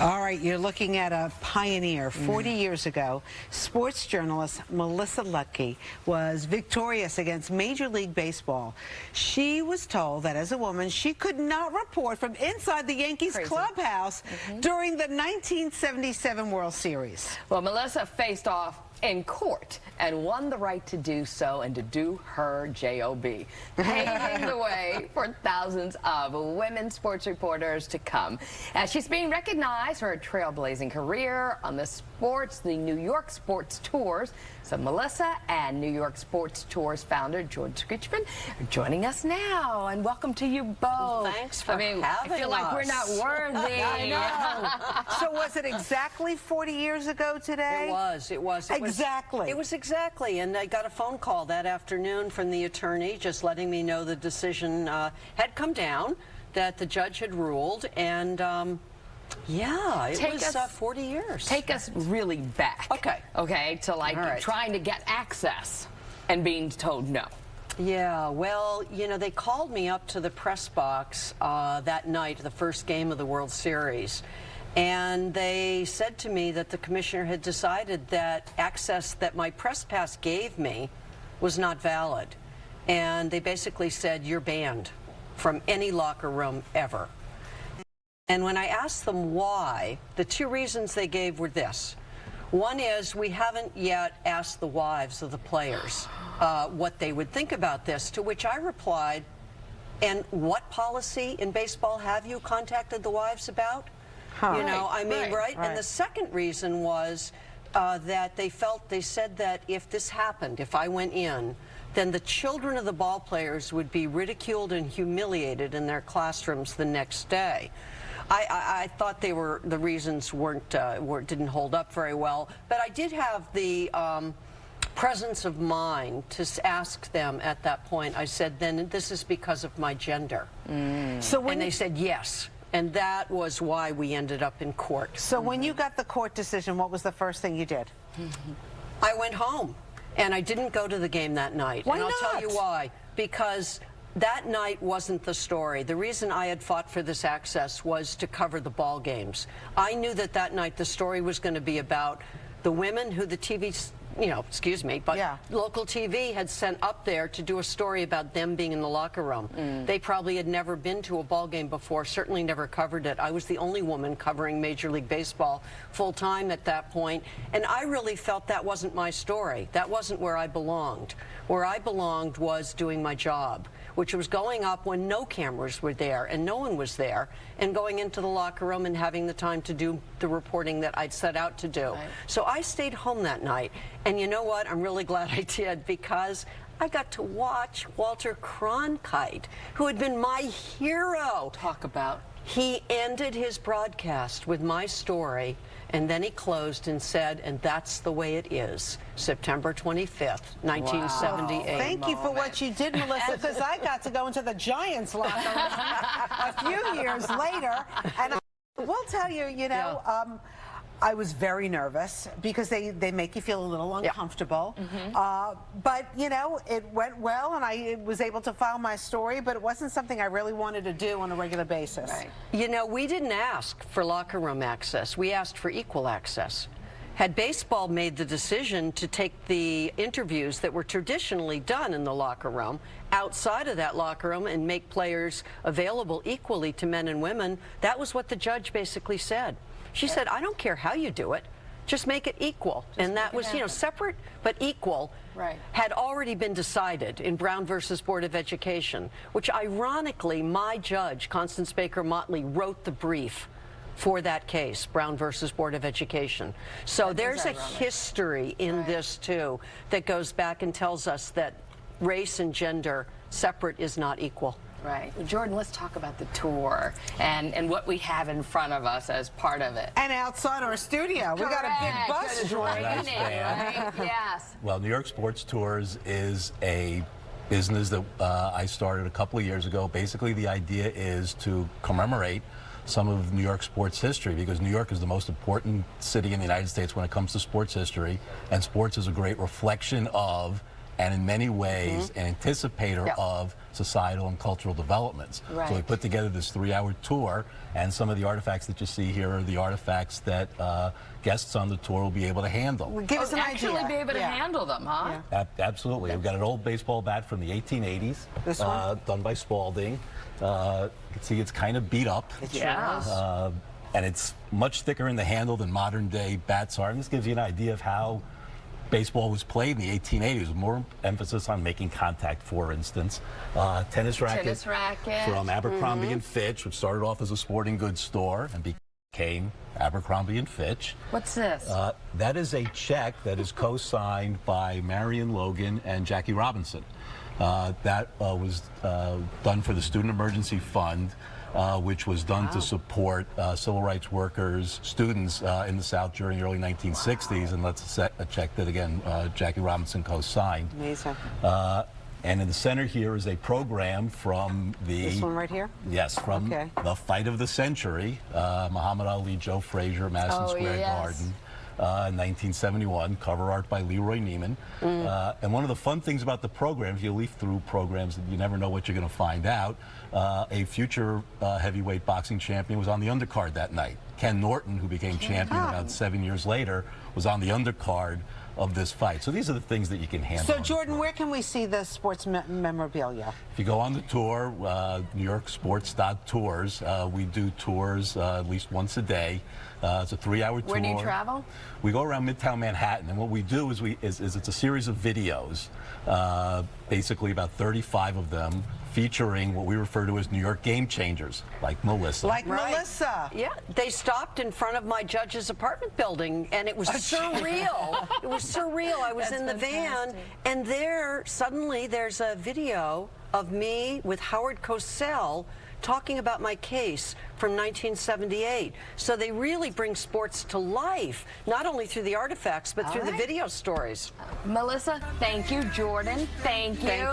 All right, you're looking at a pioneer. 40 years ago, sports journalist Melissa Luttke was victorious against Major League Baseball. She was told that as a woman, she could not report from inside the Yankees clubhouse during the 1977 World Series. Well, Melissa faced off in court and won the right to do so and to do her job, paving the way for thousands of women sports reporters to come. As she's being recognized for her trailblazing career on the New York Sports Tours. So Melissa and New York Sports Tours founder George Scritchman are joining us now, and welcome to you both. Thanks for having I feel like we're not worthy. I know. So was it exactly 40 years ago today? It was. Exactly. It was exactly, and I got a phone call that afternoon from the attorney just letting me know the decision had come down, that the judge had ruled, and yeah, it was 40 years. Take us really back. Okay, to like trying to get access and being told no. Yeah, well, you know, they called me up to the press box that night, the first game of the World Series. And they said to me that the commissioner had decided that access that my press pass gave me was not valid. And they basically said, you're banned from any locker room ever. And when I asked them why, the two reasons they gave were this. One is we haven't yet asked the wives of the players what they would think about this, to which I replied, and what policy in baseball have you contacted the wives about? You know, I mean, right? And the second reason was that they said that if this happened, if I went in, then the children of the ball players would be ridiculed and humiliated in their classrooms the next day. I thought the reasons didn't hold up very well, but I did have the presence of mind to ask them at that point. I said, then this is because of my gender. So when they said yes. And that was why we ended up in court. So when you got the court decision, what was the first thing you did? I went home, and I didn't go to the game that night. Why and I'll not? tell you why. Because that night wasn't the story. The reason I had fought for this access was to cover the ball games. I knew that that night the story was going to be about the women who the TV, local TV had sent up there to do a story about them being in the locker room. They probably had never been to a ball game before, certainly never covered it. I was the only woman covering Major League Baseball full-time at that point, and I really felt that wasn't my story. That wasn't where I belonged. Where I belonged was doing my job, which was going up when no cameras were there and no one was there, and going into the locker room and having the time to do the reporting that I'd set out to do. So I stayed home that night, and you know what? I'm really glad I did, because I got to watch Walter Cronkite, who had been my hero. Talk about. He ended his broadcast with my story, and then he closed and said, and that's the way it is, September 25th, 1978. Wow. Thank you for what you did, Melissa, because I got to go into the Giants locker room a few years later, and I will tell you, you know, I was very nervous because they make you feel a little uncomfortable. But, you know, it went well, and I was able to file my story, but it wasn't something I really wanted to do on a regular basis. You know, we didn't ask for locker room access. We asked for equal access. Had baseball made the decision to take the interviews that were traditionally done in the locker room outside of that locker room and make players available equally to men and women, that was what the judge basically said. She said, I don't care how you do it, just make it equal. And that was, you know, separate but equal had already been decided in Brown versus Board of Education, which ironically, my judge, Constance Baker Motley, wrote the brief for that case, Brown versus Board of Education. So there's a history in this, too, that goes back and tells us that race and gender separate is not equal. Right. Well, Jordan, let's talk about the tour and what we have in front of us as part of it. And outside our studio. We got a big bus joining. Yes. Well, New York Sports Tours is a business that I started a couple of years ago. Basically, the idea is to commemorate some of New York sports history, because New York is the most important city in the United States when it comes to sports history, and sports is a great reflection of and in many ways an anticipator Yeah. of societal and cultural developments. So we Right. put together this 3-hour tour, and some of the artifacts that you see here are the artifacts that guests on the tour will be able to handle. Give us an Actually idea. be able to Yeah. handle them, huh? Absolutely. We've got an old baseball bat from the 1880s, This one? done by Spalding. You can see it's kind of beat up. Yeah. And it's much thicker in the handle than modern day bats are. And this gives you an idea of how baseball was played in the 1880s. More emphasis on making contact, for instance. Tennis racket. Tennis racket. From Abercrombie and Fitch, which started off as a sporting goods store and became Abercrombie and Fitch. What's this? That is a check that is co-signed by Marion Logan and Jackie Robinson. That was done for the Student Emergency Fund, which was done to support civil rights workers, students in the South during the early 1960s, and that's a check that, again, Jackie Robinson co-signed. Amazing. And in the center here is a program from the... This one right here? Yes, from Okay. the fight of the century, Muhammad Ali, Joe Frazier, Madison Oh, Square yes. Garden. In 1971, cover art by Leroy Neiman. And one of the fun things about the program, if you leaf through programs, you never know what you're going to find out. A future heavyweight boxing champion was on the undercard that night. Ken Norton, who became champion about 7 years later, was on the undercard of this fight. So these are the things that you can handle. So, Jordan, where can we see the sports memorabilia? If you go on the tour, New York Sports Tours, we do tours at least once a day. It's a 3-hour tour. Where do you travel? We go around Midtown Manhattan, and what we do is it's a series of videos, basically about 35 of them, featuring what we refer to as New York game changers, like Melissa. Like Right. Melissa. Yeah, they stopped in front of my judge's apartment building, and it was surreal. It was surreal. I was in the van, and suddenly there's a video of me with Howard Cosell talking about my case from 1978. So they really bring sports to life, not only through the artifacts, but through the video stories. Melissa, thank you. Jordan, thank you. Thank you.